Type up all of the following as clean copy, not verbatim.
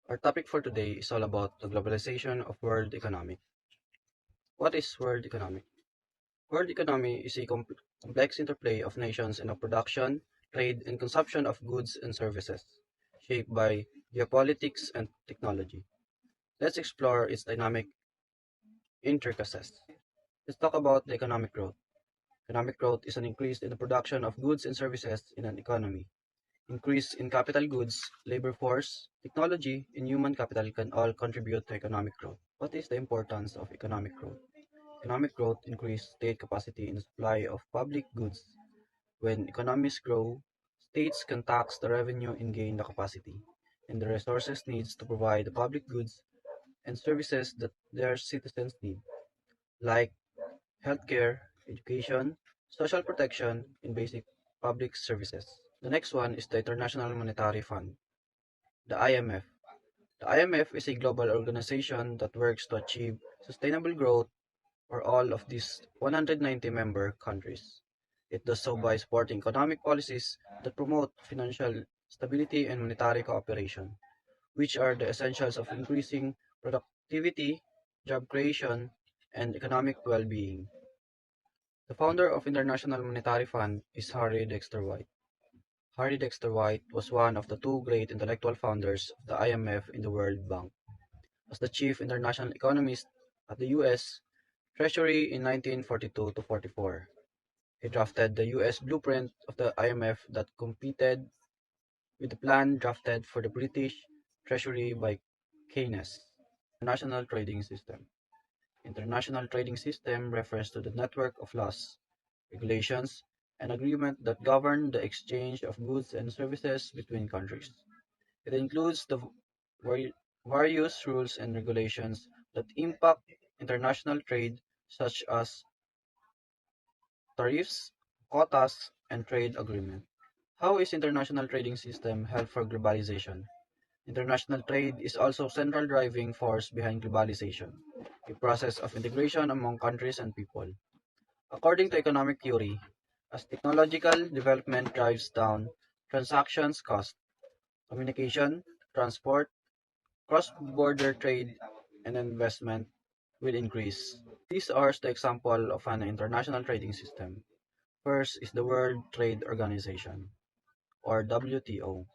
Our topic for today is all about the globalization of world economy. What is world economy? World economy is a complex interplay of nations in the production, trade, and consumption of goods and services, shaped by geopolitics and technology. Let's explore its dynamic intricacies. Let's talk about the economic growth. Economic growth is an increase in the production of goods and services in an economy. Increase in capital goods, labor force, technology, and human capital can all contribute to economic growth. What is the importance of economic growth? Economic growth increases state capacity in the supply of public goods. When economies grow, states can tax the revenue and gain the capacity and the resources needs to provide the public goods and services that their citizens need, like healthcare, education, social protection, and basic public services. The next one is the International Monetary Fund, the IMF. The IMF is a global organization that works to achieve sustainable growth for all of these 190 member countries. It does so by supporting economic policies that promote financial stability and monetary cooperation, which are the essentials of increasing productivity, job creation, and economic well-being. The founder of International Monetary Fund is Harry Dexter White. Harry Dexter White was one of the two great intellectual founders of the IMF in the World Bank. As the chief international economist at the U.S. Treasury in 1942 to 44. He drafted the U.S. blueprint of the IMF that competed with the plan drafted for the British Treasury by Keynes. International Trading System. International trading system refers to the network of laws, regulations, and agreements that govern the exchange of goods and services between countries. It includes the various rules and regulations that impact international trade, such as tariffs, quotas, and trade agreements. How is international trading system help for globalization? International trade is also central driving force behind globalization, a process of integration among countries and people. According to economic theory, as technological development drives down transactions cost, communication, transport, cross-border trade, and investment will increase. These are the example of an international trading system. First is the World Trade Organization, or WTO,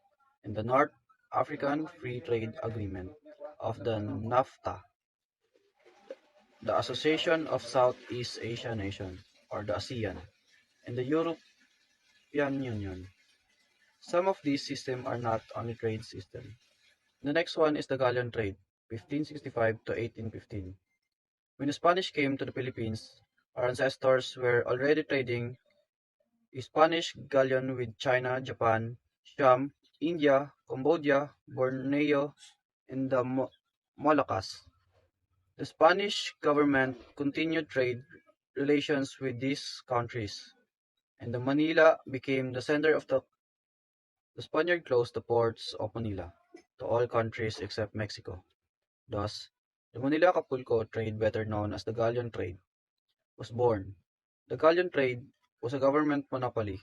and the North African Free Trade Agreement of the NAFTA, the Association of Southeast Asian Nations, or the ASEAN, and the European Union. Some of these systems are not only trade systems. The next one is the Galleon Trade, 1565 to 1815. When the Spanish came to the Philippines, our ancestors were already trading a Spanish galleon with China, Japan, Siam, India, Cambodia, Borneo, and the Moluccas. The Spanish government continued trade relations with these countries, and the Manila became the center of the Spaniard closed the ports of Manila to all countries except Mexico. Thus, the Manila-Acapulco trade, better known as the galleon trade, was born. The galleon trade was a government monopoly.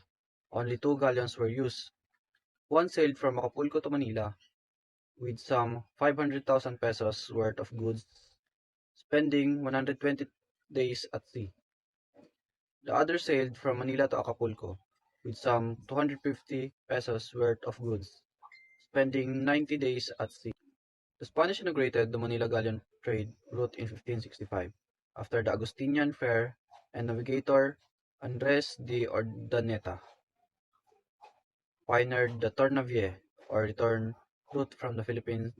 Only two galleons were used. One sailed from Acapulco to Manila with some 500,000 pesos worth of goods, spending 120 days at sea. The other sailed from Manila to Acapulco with some 250 pesos worth of goods, spending 90 days at sea. The Spanish inaugurated the Manila galleon trade route in 1565 after the Agustinian Fair, and navigator Andres de Urdaneta pioneered the Tornavie, or return route from the Philippines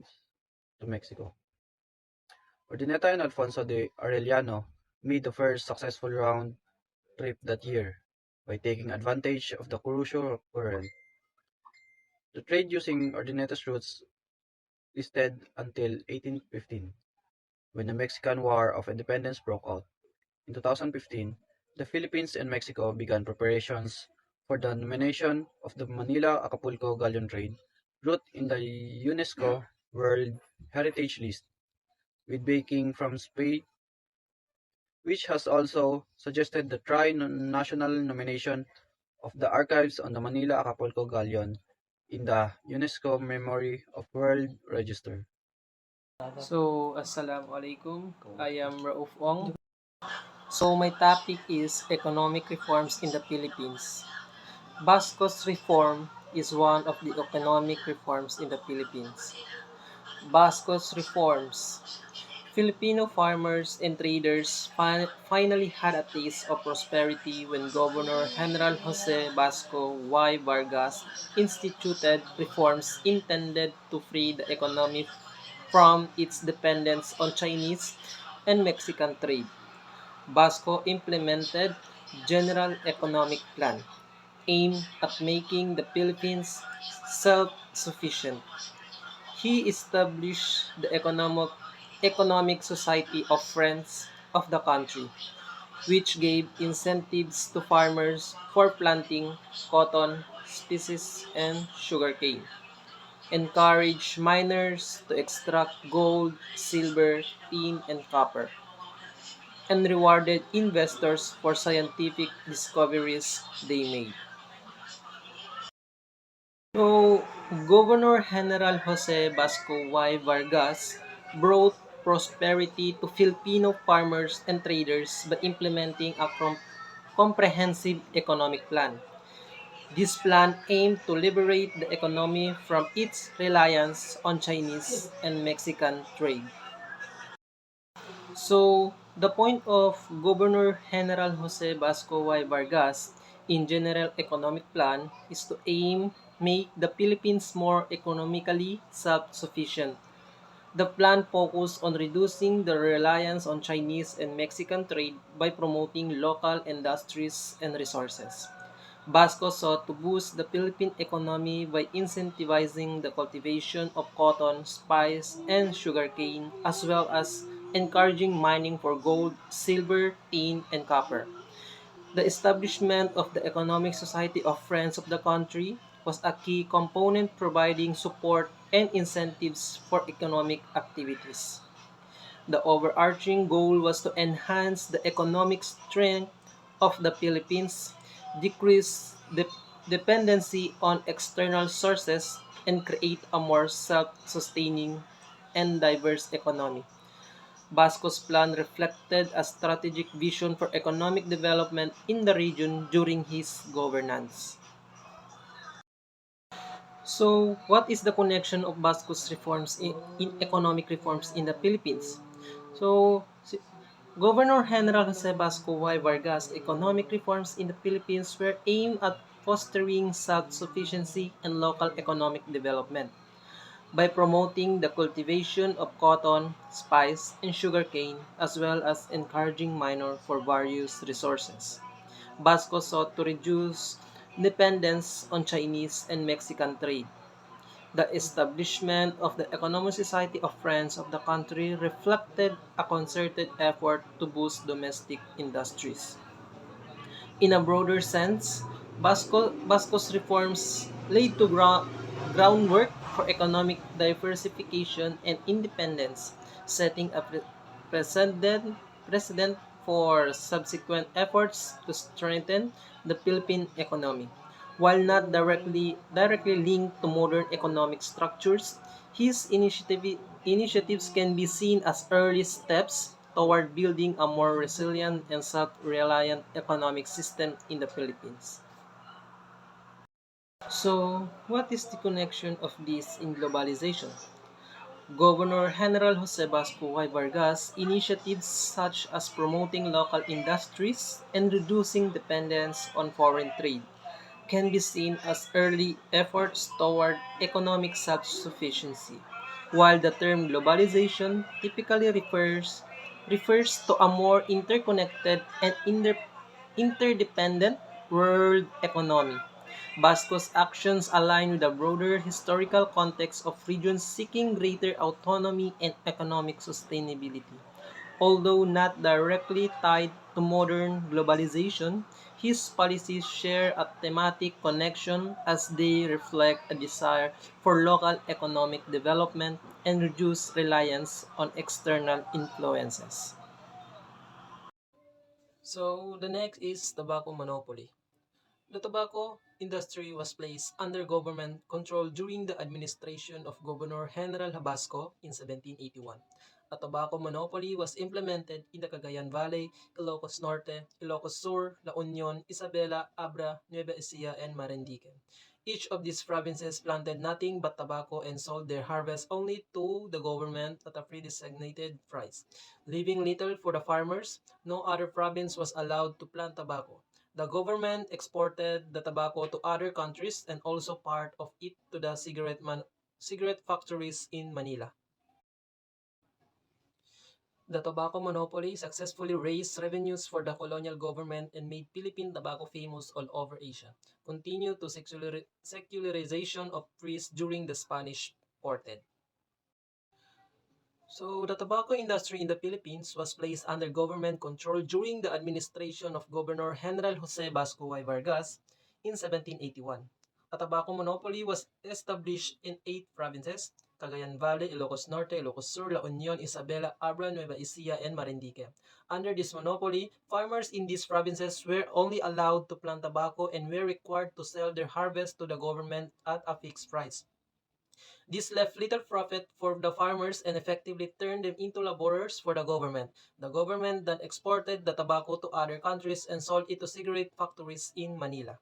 to Mexico. Urdaneta and Alfonso de Arellano made the first successful round trip that year by taking advantage of the Crucio current. The trade using Urdaneta's routes lasted until 1815, when the Mexican War of Independence broke out. In 2015, the Philippines and Mexico began preparations for the nomination of the Manila-Acapulco galleon trade route in the UNESCO World Heritage List, with backing from Spain, which has also suggested the tri-national nomination of the archives on the Manila-Acapulco galleon in the UNESCO Memory of World Register. Assalamu alaikum. I am Rauf Ong. My topic is economic reforms in the Philippines. Basco's reform is one of the economic reforms in the Philippines. Basco's reforms. Filipino farmers and traders finally had a taste of prosperity when Governor General Jose Basco Y. Vargas instituted reforms intended to free the economy from its dependence on Chinese and Mexican trade. Basco implemented General Economic Plan aimed at making the Philippines self-sufficient. He established the Economic Society of Friends of the country, which gave incentives to farmers for planting cotton, species, and sugarcane, encouraged miners to extract gold, silver, tin, and copper, and rewarded investors for scientific discoveries they made. So, Governor General Jose Basco Y. Vargas brought prosperity to Filipino farmers and traders by implementing a comprehensive economic plan. This plan aimed to liberate the economy from its reliance on Chinese and Mexican trade. The point of Governor General Jose Basco Y. Vargas in General Economic Plan is to make the Philippines more economically self-sufficient. The plan focused on reducing the reliance on Chinese and Mexican trade by promoting local industries and resources. Basco sought to boost the Philippine economy by incentivizing the cultivation of cotton, spice, and sugarcane, as well as encouraging mining for gold, silver, tin, and copper. The establishment of the Economic Society of Friends of the Country was a key component providing support and incentives for economic activities. The overarching goal was to enhance the economic strength of the Philippines, decrease the dependency on external sources, and create a more self-sustaining and diverse economy. Basco's plan reflected a strategic vision for economic development in the region during his governance. What is the connection of Basco's reforms in economic reforms in the Philippines? So, si- Governor General Jose Basco Y. Vargas' economic reforms in the Philippines were aimed at fostering self-sufficiency and local economic development by promoting the cultivation of cotton, spice, and sugarcane, as well as encouraging minor for various resources. Basco sought to reduce dependence on Chinese and Mexican trade. The establishment of the Economic Society of Friends of the country reflected a concerted effort to boost domestic industries. In a broader sense, Basco's reforms laid to groundwork for economic diversification and independence, setting a precedent for subsequent efforts to strengthen the Philippine economy. While not directly linked to modern economic structures, his initiatives can be seen as early steps toward building a more resilient and self-reliant economic system in the Philippines. What is the connection of this in globalization? Governor General Jose Basco Y. Vargas initiatives such as promoting local industries and reducing dependence on foreign trade can be seen as early efforts toward economic self-sufficiency, while the term globalization typically refers to a more interconnected and interdependent world economy. Basco's actions align with the broader historical context of regions seeking greater autonomy and economic sustainability. Although not directly tied to modern globalization, his policies share a thematic connection as they reflect a desire for local economic development and reduce reliance on external influences. The next is tobacco monopoly. The tobacco industry was placed under government control during the administration of Governor General Habasco in 1781. A tobacco monopoly was implemented in the Cagayan Valley, Ilocos Norte, Ilocos Sur, La Union, Isabela, Abra, Nueva Ecija, and Marinduque. Each of these provinces planted nothing but tobacco and sold their harvest only to the government at a pre-designated price. Leaving little for the farmers, no other province was allowed to plant tobacco. The government exported the tobacco to other countries and also part of it to the cigarette factories in Manila. The tobacco monopoly successfully raised revenues for the colonial government and made Philippine tobacco famous all over Asia. Continued to secularization of priests during the Spanish ported. So, the tobacco industry in the Philippines was placed under government control during the administration of Governor General Jose Vasco y Vargas in 1781. A tobacco monopoly was established in 8 provinces: Cagayan Valley, Ilocos Norte, Ilocos Sur, La Union, Isabela, Abra, Nueva Ecija, and Marinduque. Under this monopoly, farmers in these provinces were only allowed to plant tobacco and were required to sell their harvest to the government at a fixed price. This left little profit for the farmers and effectively turned them into laborers for the government. The government then exported the tobacco to other countries and sold it to cigarette factories in Manila.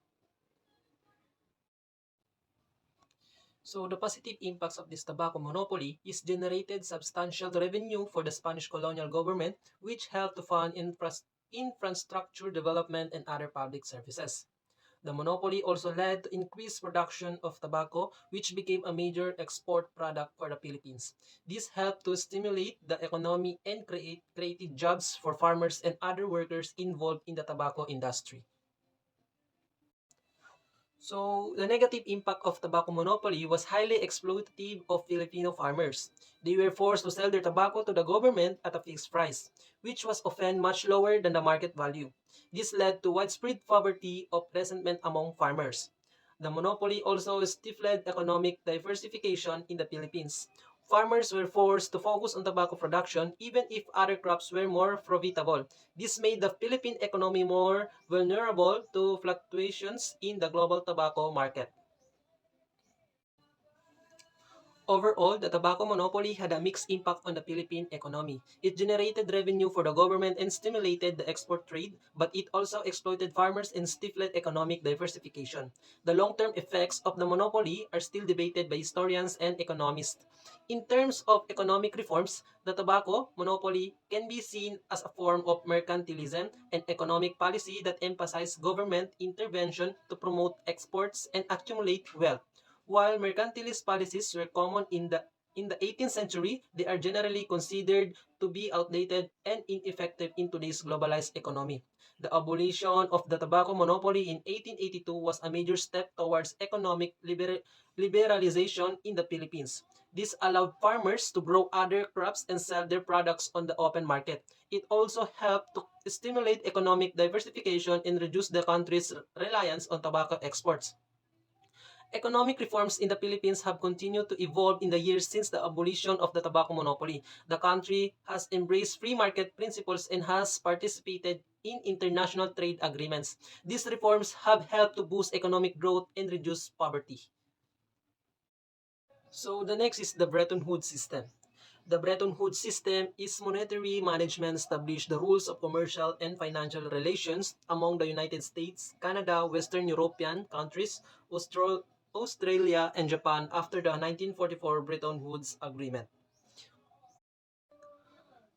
So the positive impacts of this tobacco monopoly is generated substantial revenue for the Spanish colonial government, which helped to fund infrastructure development and other public services. The monopoly also led to increased production of tobacco, which became a major export product for the Philippines. This helped to stimulate the economy and created jobs for farmers and other workers involved in the tobacco industry. So, the negative impact of tobacco monopoly was highly exploitative of Filipino farmers. They were forced to sell their tobacco to the government at a fixed price, which was often much lower than the market value. This led to widespread poverty of resentment among farmers. The monopoly also stifled economic diversification in the Philippines. Farmers were forced to focus on tobacco production even if other crops were more profitable. This made the Philippine economy more vulnerable to fluctuations in the global tobacco market. Overall, the tobacco monopoly had a mixed impact on the Philippine economy. It generated revenue for the government and stimulated the export trade, but it also exploited farmers and stifled economic diversification. The long-term effects of the monopoly are still debated by historians and economists. In terms of economic reforms, the tobacco monopoly can be seen as a form of mercantilism and economic policy that emphasizes government intervention to promote exports and accumulate wealth. While mercantilist policies were common in the 18th century, they are generally considered to be outdated and ineffective in today's globalized economy. The abolition of the tobacco monopoly in 1882 was a major step towards economic liberalization in the Philippines. This allowed farmers to grow other crops and sell their products on the open market. It also helped to stimulate economic diversification and reduce the country's reliance on tobacco exports. Economic reforms in the Philippines have continued to evolve in the years since the abolition of the tobacco monopoly. The country has embraced free market principles and has participated in international trade agreements. These reforms have helped to boost economic growth and reduce poverty. So the next is the Bretton Woods system. The Bretton Woods system is monetary management established the rules of commercial and financial relations among the United States, Canada, Western European countries, Australia, and Japan after the 1944 Bretton Woods Agreement.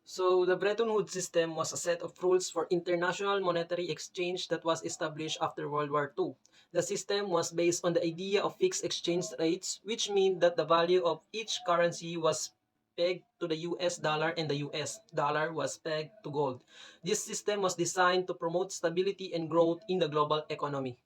So, the Bretton Woods system was a set of rules for international monetary exchange that was established after World War II. The system was based on the idea of fixed exchange rates, which meant that the value of each currency was pegged to the US dollar and the US dollar was pegged to gold. This system was designed to promote stability and growth in the global economy.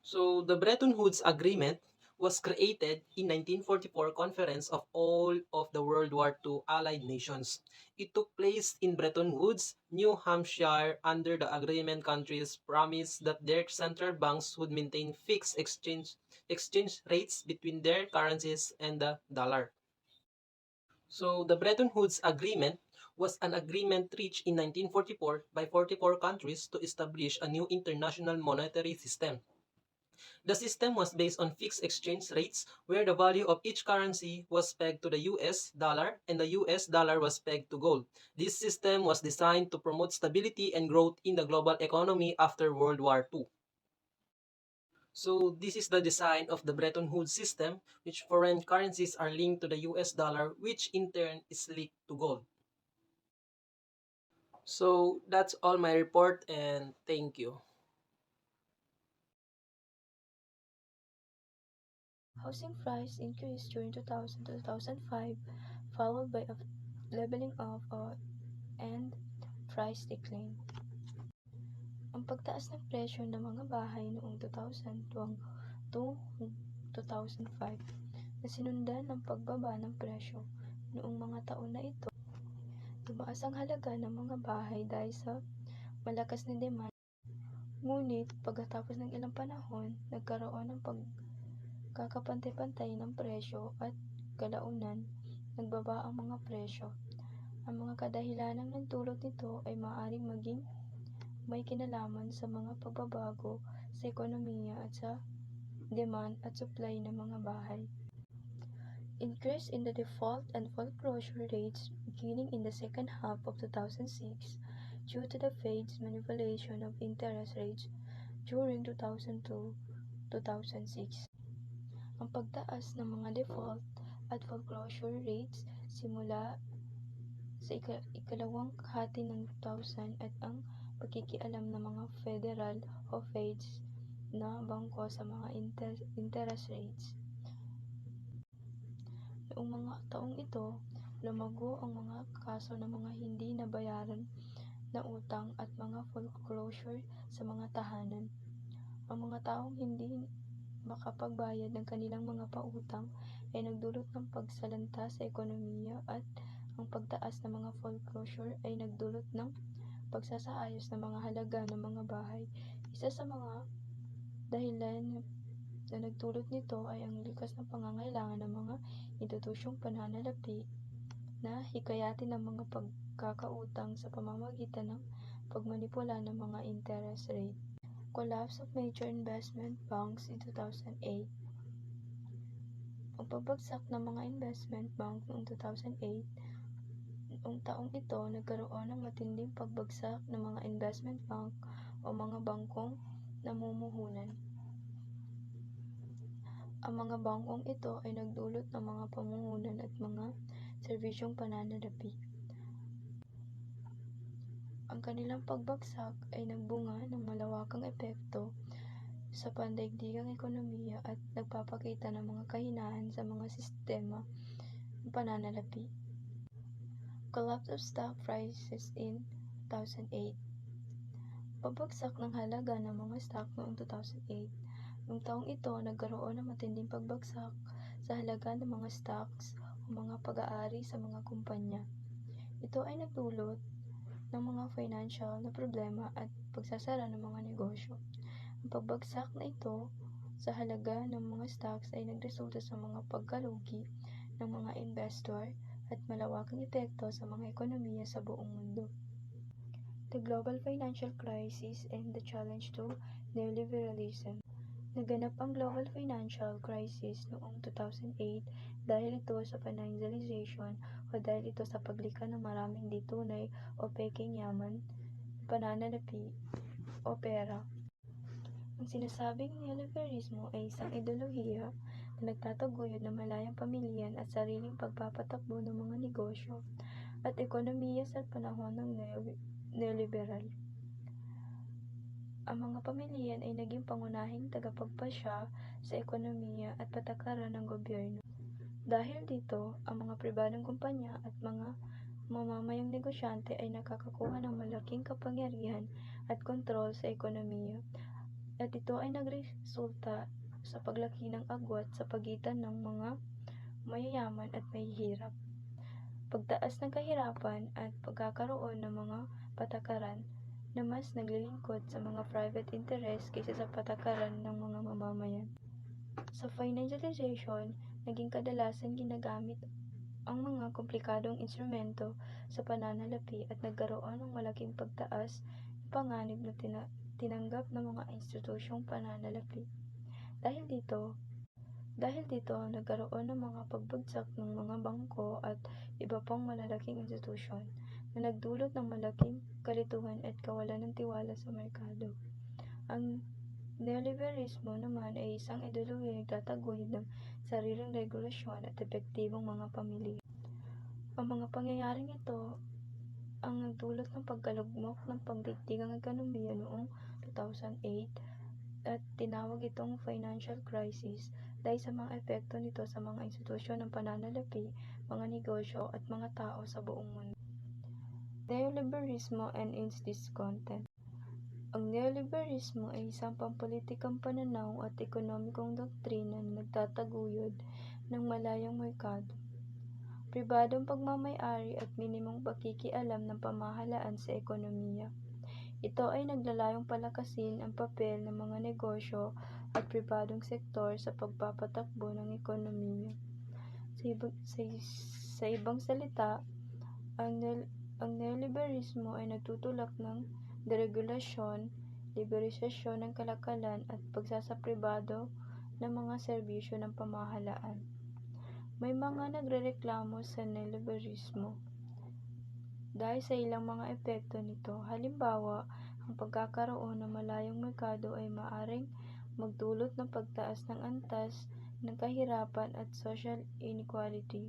So the Bretton Woods Agreement was created in 1944 Conference of all of the World War II Allied nations. It took place in Bretton Woods, New Hampshire under the agreement countries promised that their central banks would maintain fixed exchange rates between their currencies and the dollar. So the Bretton Woods Agreement was an agreement reached in 1944 by 44 countries to establish a new international monetary system. The system was based on fixed exchange rates where the value of each currency was pegged to the US dollar and the US dollar was pegged to gold. This system was designed to promote stability and growth in the global economy after World War II. So this is the design of the Bretton Woods system, which foreign currencies are linked to the US dollar, which in turn is linked to gold. So that's all my report and thank you. Housing price increased during 2000 to 2005, followed by a leveling off and price decline. Ang pagtaas ng presyo ng mga bahay noong 2000 to 2005 na sinundan ng pagbaba ng presyo noong mga taon na ito, tumaas ang halaga ng mga bahay dahil sa malakas na demand. Ngunit pagkatapos ng ilang panahon, nagkaroon ng pagkakapantay-pantay ng presyo at kalaunan nagbaba ang mga presyo. Ang mga kadahilanang nagdulot nito ay maaaring maging may kinalaman sa mga pagbabago sa ekonomiya at sa demand at supply ng mga bahay. Increase in the default and foreclosure rates beginning in the second half of 2006 due to the Fed's manipulation of interest rates during 2002-2006. Ang pagtaas ng mga default at foreclosure rates simula sa ikalawang hati ng 2000 at ang pagkikialam ng mga Federal o Feds na bangko sa mga interest rates. Noong mga taong ito, lumago ang mga kaso ng mga hindi nabayaran na utang at mga foreclosure sa mga tahanan. Ang mga taong hindi makapagbayad ng kanilang mga pautang ay nagdulot ng pagsalanta sa ekonomiya at ang pagtaas ng mga foreclosure ay nagdulot ng pagsasaayos ng mga halaga ng mga bahay. Isa sa mga dahilan na nagdulot nito ay ang likas na pangangailangan ng mga institusyong pananalapi na hikayatin ang mga pagkakautang sa pamamagitan ng pagmanipula ng mga interest rate. Collapse of major investment banks in 2008. Ang pagbagsak ng mga investment bank noong 2008, noong taong ito nagkaroon ng matinding pagbagsak ng mga investment bank o mga bangkong namumuhunan. Ang mga bangkong ito ay nagdulot ng mga pamumuhunan at mga serbisyong pananalapi. Ang kanilang pagbagsak ay nagbunga ng malawakang epekto sa pandaigdigang ekonomiya at nagpapakita ng mga kahinaan sa mga sistema ng pananalapi. Collapse of stock prices in 2008. Pabagsak ng halaga ng mga stock noong 2008. Noong taong ito, nagkaroon ng matinding pagbagsak sa halaga ng mga stocks o mga pag-aari sa mga kumpanya. Ito ay nagdulot ng mga financial na problema at pagsasara ng mga negosyo. Ang pagbagsak na ito sa halaga ng mga stocks ay nagresulta sa mga pagkalugi ng mga investor at malawakang epekto sa mga ekonomiya sa buong mundo. The global financial crisis and the challenge to neoliberalism. Naganap ang global financial crisis noong 2008 dahil ito sa financialization o dahil ito sa paglikha ng maraming di tunay o peking yaman, pananalapi o pera. Ang sinasabing neoliberalismo ay isang ideolohiya na nagtataguyod ng malayang pamilyan at sariling pagpapatakbo ng mga negosyo at ekonomiya sa panahon ng neoliberal. Ang mga pamilyan ay naging pangunahing tagapagpasya sa ekonomiya at patakaran ng gobyerno. Dahil dito, ang mga pribadong kumpanya at mga mamamayang negosyante ay nakakakuha ng malaking kapangyarihan at kontrol sa ekonomiya, at ito ay nagresulta sa paglaki ng agwat sa pagitan ng mga mayayaman at mahihirap, pagtaas ng kahirapan at pagkakaroon ng mga patakaran na mas naglilingkod sa mga private interest kaysa sa patakaran ng mga mamamayan. Sa financialization, naging kadalasan ginagamit ang mga komplikadong instrumento sa pananalapi at nagkaroon ng malaking pagtaas ng panganib na tinanggap ng mga institusyong pananalapi. Dahil dito, nagkaroon ng mga pagbagsak ng mga bangko at iba pang malalaking institusyon na nagdulot ng malaking kalituhan at kawalan ng tiwala sa merkado. Ang neoliberalismo naman ay isang ideolohiyang nagtataguyod ng sariling regulasyon at epektibong mga pamilya. Ang mga pangyayaring ito ang nagdulot ng pagkalugmok ng pangdaigdigang ekonomiya noong 2008 at tinawag itong financial crisis dahil sa mga epekto nito sa mga institusyon ng pananalapi, mga negosyo at mga tao sa buong mundo. Neoliberalismo and its discontent. Ang neoliberalismo ay isang pampulitikang pananaw at ekonomikong doktrina na nagtataguyod ng malayang merkado, pribadong pagmamay-ari at minimong pakikialam ng pamahalaan sa ekonomiya. Ito ay naglalayong palakasin ang papel ng mga negosyo at pribadong sektor sa pagpapatakbo ng ekonomiya. Sa ibang salita, ang neoliberalismo ay nagtutulak ng deregulasyon, liberalisasyon ng kalakalan at pagsasapribado ng mga serbisyo ng pamahalaan. May mga nagrereklamo sa neoliberalismo dahil sa ilang mga epekto nito. Halimbawa, ang pagkakaroon ng malayang merkado ay maaaring magdulot ng pagtaas ng antas ng kahirapan at social inequality.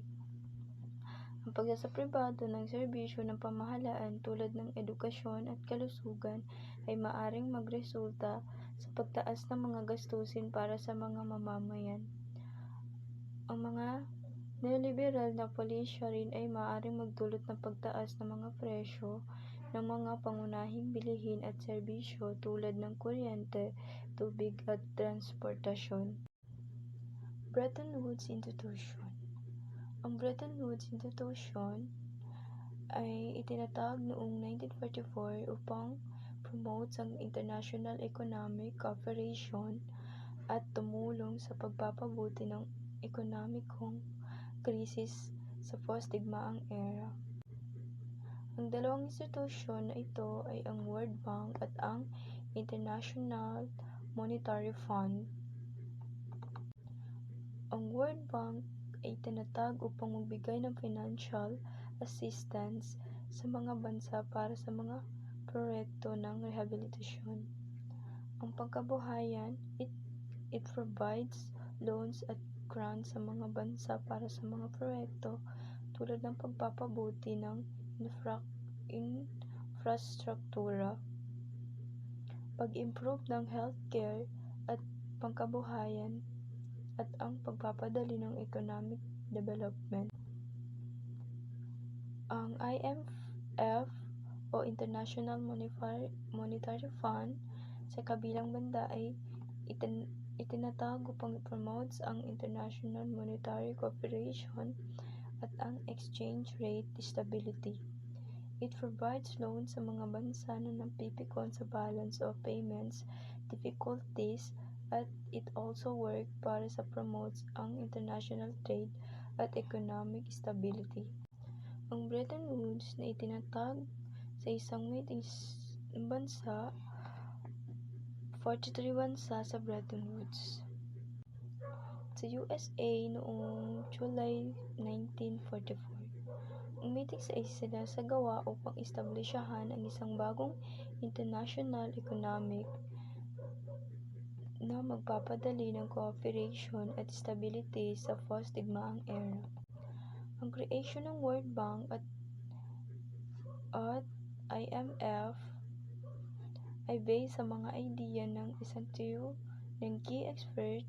Ang pagsasapribado ng serbisyo ng pamahalaan tulad ng edukasyon at kalusugan ay maaaring magresulta sa pagtaas ng mga gastusin para sa mga mamamayan. Ang mga neoliberal na pulisya rin ay maaaring magdulot ng pagtaas ng mga presyo ng mga pangunahing bilihin at serbisyo tulad ng kuryente, tubig at transportasyon. Bretton Woods Institution. Ang Bretton Woods Institution ay itinatag noong 1944 upang promote ang international economic cooperation at tumulong sa pagpapabuti ng ekonomikong krisis sa post-digmaang era. Ang dalawang institusyon na ito ay ang World Bank at ang International Monetary Fund. Ang World Bank ay itinatag upang magbigay ng financial assistance sa mga bansa para sa mga proyekto ng rehabilitasyon. Ang pangkabuhayan, it provides loans at grants sa mga bansa para sa mga proyekto tulad ng pagpapabuti ng infrastruktura, pag-improve ng healthcare at pangkabuhayan, at ang pagpapadali ng economic development. Ang IMF o International Monetary Fund sa kabilang banda ay itinatag upang i-promote ang international monetary cooperation at ang exchange rate stability. It provides loans sa mga bansa na napipikon sa balance of payments difficulties at it also work para sa promotes ang international trade at economic stability. Ang Bretton Woods na itinatag sa isang bansa, 43 bansa sa Bretton Woods. Sa USA noong July 1944. Ang meetings ay sinasagawa upang establisyahan ang isang bagong international economic na magpapadali ng cooperation at stability sa post-digmaang era. Ang creation ng World Bank at IMF ay based sa mga ideya ng isang trio ng key expert,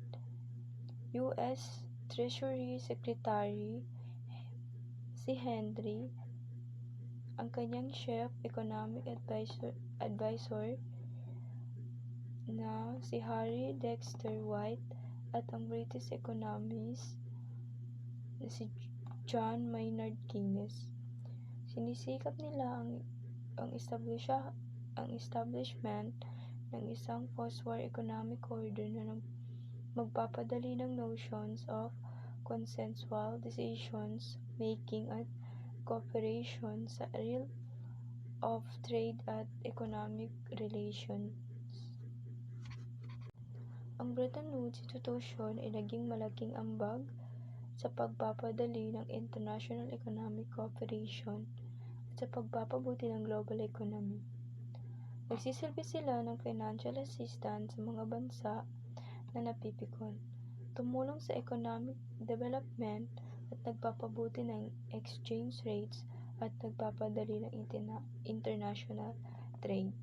US Treasury Secretary si Henry, ang kanyang chief economic advisor na si Harry Dexter White at ang British economist na si John Maynard Keynes. Sinisikap nila ang establishment ng isang post-war economic order na magpapadali ng notions of consensual decisions making at cooperation sa realm of trade at economic relations. Ang Bretton Woods Institution ay naging malaking ambag sa pagpapadali ng international economic cooperation at sa pagpapabuti ng global economy. Nagsisilbi sila ng financial assistance sa mga bansa na napipikon, tumulong sa economic development at nagpapabuti ng exchange rates at nagpapadali ng international trade.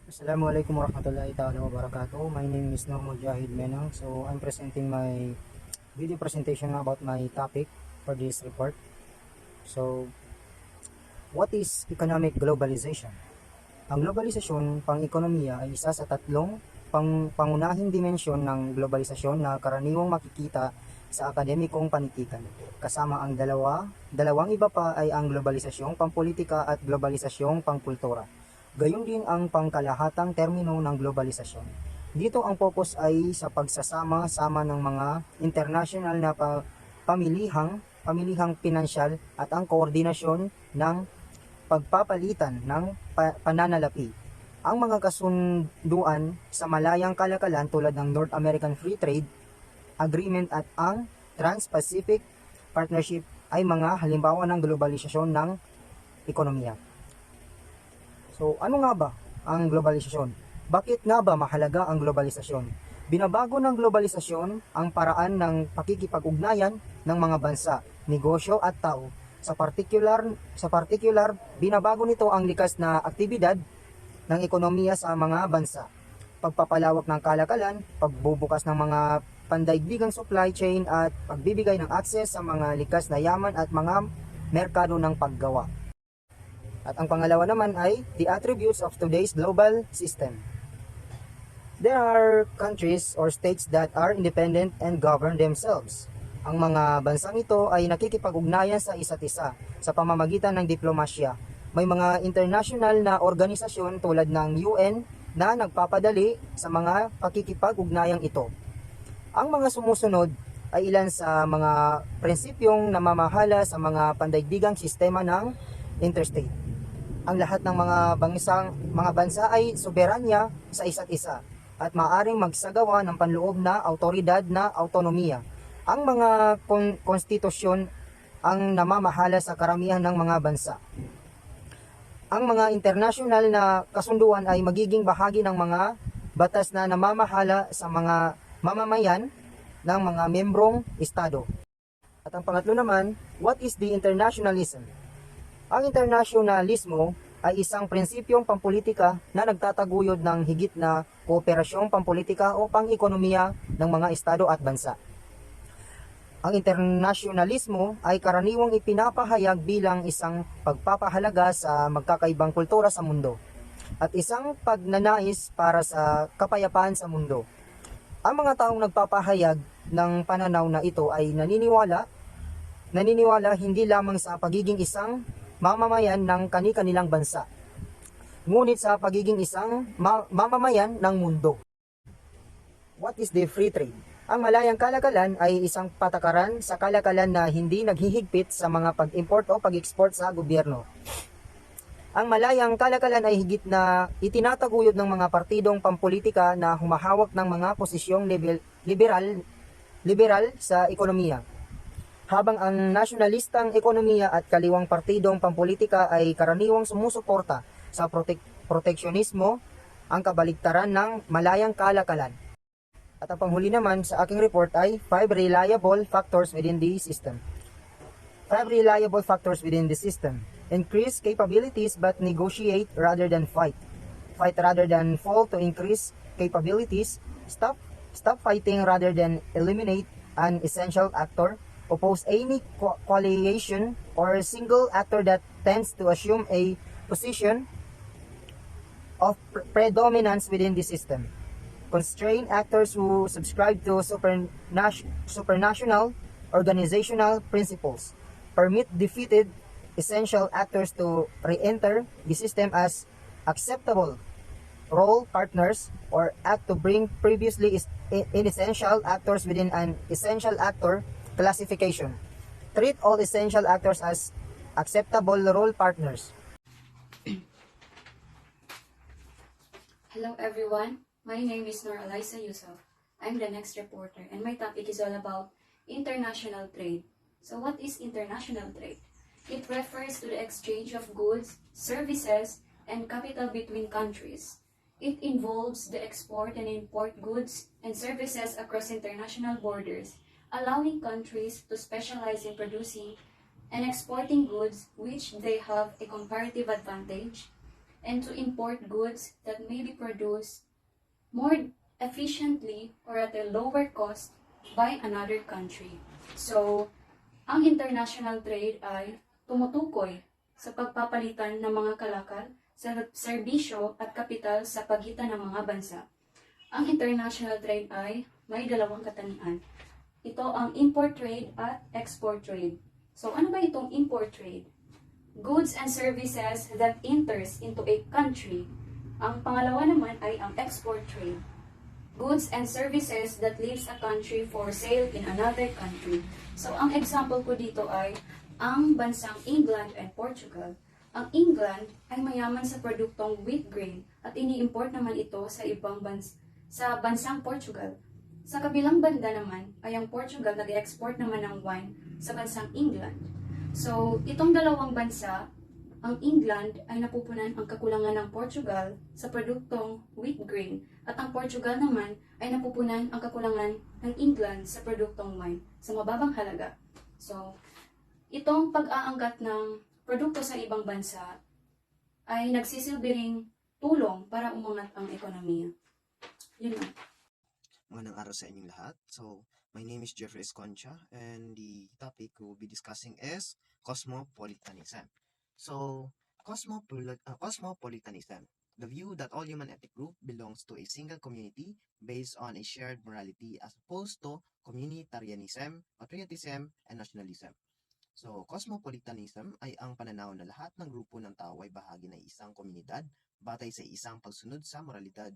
Assalamualaikum warahmatullahi ta'ala wabarakatuh. My name is Nur Mujahid Menang. So I'm presenting my video presentation about my topic for this report. So what is economic globalization? Ang globalisasyon pang-ekonomiya ay isa sa tatlong pangunahing dimensyon ng globalisasyon na karaniwang makikita sa akademikong panitikan. Kasama ang dalawang iba pa ay ang globalisasyong pampolitika at globalisasyong pangkultura. Gayun din ang pangkalahatang termino ng globalisasyon. Dito ang focus ay sa pagsasama-sama ng mga international na pamilihang pinansyal at ang koordinasyon ng pagpapalitan ng pananalapi. Ang mga kasunduan sa malayang kalakalan tulad ng North American Free Trade Agreement at ang Trans-Pacific Partnership ay mga halimbawa ng globalisasyon ng ekonomiya. So, ano nga ba ang globalisasyon? Bakit nga ba mahalaga ang globalisasyon? Binabago ng globalisasyon ang paraan ng pakikipag-ugnayan ng mga bansa, negosyo at tao. Sa partikular, binabago nito ang likas na aktibidad ng ekonomiya sa mga bansa. Pagpapalawak ng kalakalan, pagbubukas ng mga pandaigdigang supply chain at pagbibigay ng akses sa mga likas na yaman at mga merkado ng paggawa. At ang pangalawa naman ay the attributes of today's global system. There are countries or states that are independent and govern themselves. Ang mga bansang ito ay nakikipag-ugnayan sa isa't isa sa pamamagitan ng diplomasya. May mga international na organisasyon tulad ng UN na nagpapadali sa mga pakikipag-ugnayang ito. Ang mga sumusunod ay ilan sa mga prinsipyong namamahala sa mga pandaigdigang sistema ng interstate. Ang lahat ng mga bansa ay soberanya sa isa't isa at maaaring magsagawa ng panloob na awtoridad na autonomiya. Ang mga konstitusyon ang namamahala sa karamihan ng mga bansa. Ang mga international na kasunduan ay magiging bahagi ng mga batas na namamahala sa mga mamamayan ng mga membrong estado. At ang pangatlo naman, what is the internationalism? Ang internasyonalismo ay isang prinsipyong pampolitika na nagtataguyod ng higit na kooperasyong pampolitika o pang-ekonomiya ng mga estado at bansa. Ang internasyonalismo ay karaniwang ipinapahayag bilang isang pagpapahalaga sa magkakaibang kultura sa mundo at isang pagnanais para sa kapayapaan sa mundo. Ang mga taong nagpapahayag ng pananaw na ito ay naniniwala hindi lamang sa pagiging isang mamamayan ng kani-kanilang bansa, ngunit sa pagiging isang mamamayan ng mundo. What is the free trade? Ang malayang kalakalan ay isang patakaran sa kalakalan na hindi naghihigpit sa mga pag-import o pag-export sa gobyerno. Ang malayang kalakalan ay higit na itinataguyod ng mga partidong pampolitika na humahawak ng mga posisyong liberal sa ekonomiya. Habang ang nasyonalistang ekonomiya at kaliwang partidong pampolitika ay karaniwang sumusuporta sa proteksionismo, ang kabaligtaran ng malayang kalakalan. At ang panghuli naman sa aking report ay 5 reliable factors within the system. 5 reliable factors within the system. Increase capabilities but negotiate rather than fight. Fight rather than fall to increase capabilities. Stop fighting rather than eliminate an essential actor. Oppose any coalition or a single actor that tends to assume a position of predominance within the system. Constrain actors who subscribe to supranational organizational principles. Permit defeated essential actors to re-enter the system as acceptable role partners or act to bring previously inessential actors within an essential actor classification. Treat all essential actors as acceptable role partners. Hello everyone, my name is Nor Eliza Yusuf. I'm the next reporter and my topic is all about international trade. So what is international trade? It refers to the exchange of goods, services, and capital between countries. It involves the export and import goods and services across international borders, allowing countries to specialize in producing and exporting goods which they have a comparative advantage and to import goods that may be produced more efficiently or at a lower cost by another country. So, ang international trade ay tumutukoy sa pagpapalitan ng mga kalakal, sa serbisyo at kapital sa pagitan ng mga bansa. Ang international trade ay may dalawang katangian. Ito ang import trade at export trade. So, ano ba itong import trade? Goods and services that enters into a country. Ang pangalawa naman ay ang export trade. Goods and services that leaves a country for sale in another country. So, ang example ko dito ay ang bansang England and Portugal. Ang England ay mayaman sa produktong wheat grain at ini-import naman ito sa bansang Portugal. Sa kabilang banda naman ay ang Portugal nag-export naman ng wine sa bansang England. So, itong dalawang bansa, ang England ay napupunan ang kakulangan ng Portugal sa produktong wheat grain at ang Portugal naman ay napupunan ang kakulangan ng England sa produktong wine sa mababang halaga. So, itong pag-aangkat ng produkto sa ibang bansa ay nagsisilbi ring tulong para umangat ang ekonomiya. Yun lang. Magandang araw sa inyong lahat. So, my name is Jeffrey Esconcha and the topic we'll be discussing is cosmopolitanism. So, cosmopolitanism, the view that all human ethnic group belongs to a single community based on a shared morality as opposed to communitarianism, patriotism, and nationalism. So, cosmopolitanism ay ang pananaw na lahat ng grupo ng tao ay bahagi ng isang komunidad batay sa isang pagsunod sa moralidad,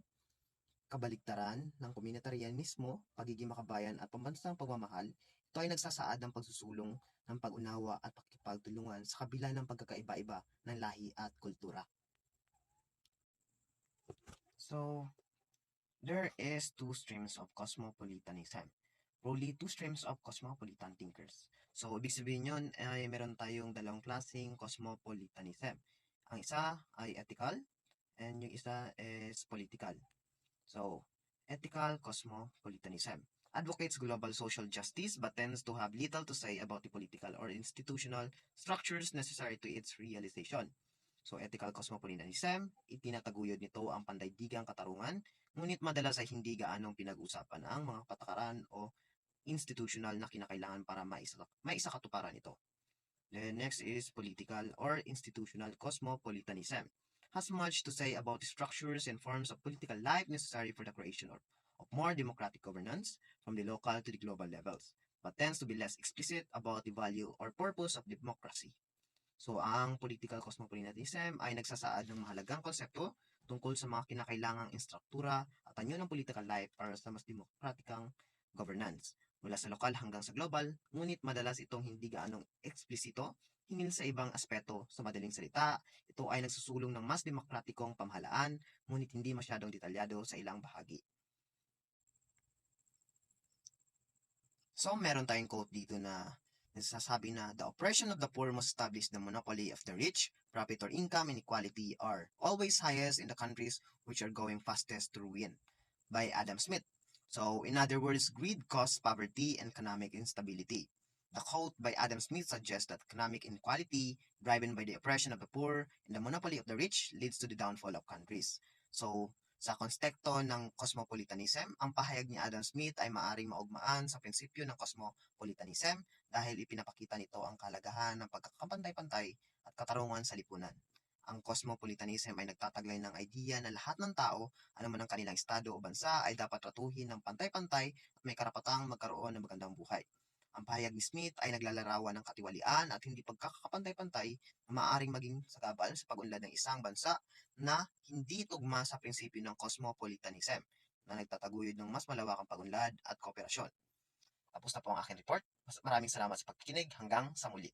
kabaligtaran ng komunitarianismo, pagiging makabayan at pambansang pagmamahal. Ito ay nagsasaad ng pagsusulong ng pag-unawa at pakikipagtulungan sa kabila ng pagkakaiba-iba ng lahi at kultura. So, there is two streams of cosmopolitanism. Probably two streams of cosmopolitan thinkers. So, ibig sabihin yun ay meron tayong dalawang klaseng cosmopolitanism. Ang isa ay ethical and yung isa is political. So, ethical cosmopolitanism advocates global social justice but tends to have little to say about the political or institutional structures necessary to its realization. So, ethical cosmopolitanism, itinataguyod nito ang pandaigdigang katarungan, ngunit madalas ay hindi gaanong pinag-usapan ang mga patakaran o institutional na kinakailangan para maisakatuparan ito. The next is political or institutional cosmopolitanism. Has much to say about the structures and forms of political life necessary for the creation of more democratic governance from the local to the global levels, but tends to be less explicit about the value or purpose of democracy. So, ang political cosmopolitanism ay nagsasaad ng mahalagang konsepto tungkol sa mga kinakailangang instruktura at anyo ng political life para sa mas demokratikang governance mula sa lokal hanggang sa global, ngunit madalas itong hindi gaanong eksplisito hingil sa ibang aspeto. Sa madaling salita, ito ay nagsusulong ng mas demokratikong pamahalaan, ngunit hindi masyadong detalyado sa ilang bahagi. So, meron tayong quote dito na nagsasabi na the oppression of the poor must establish the monopoly of the rich. Profit or income inequality are always highest in the countries which are going fastest to ruin, by Adam Smith. So, in other words, greed causes poverty and economic instability. The quote by Adam Smith suggests that economic inequality, driven by the oppression of the poor and the monopoly of the rich, leads to the downfall of countries. So, sa konteksto ng cosmopolitanism, ang pahayag ni Adam Smith ay maaring maugmaan sa prinsipyo ng cosmopolitanism dahil ipinapakita nito ang kahalagahan ng pagkakapantay-pantay at katarungan sa lipunan. Ang cosmopolitanism ay nagtataglay ng idea na lahat ng tao, anuman ang kanilang estado o bansa, ay dapat tratuhin ng pantay-pantay at may karapatang magkaroon ng magandang buhay. Ang pahayag ni Smith ay naglalarawan ng katiwalian at hindi pagkakapantay-pantay na maaaring maging sagabal sa pag-unlad ng isang bansa na hindi tugma sa prinsipyo ng cosmopolitanism na nagtataguyod ng mas malawakang pag-unlad at kooperasyon. Tapos na po ang aking report. Maraming salamat sa pagkikinig. Hanggang sa muli.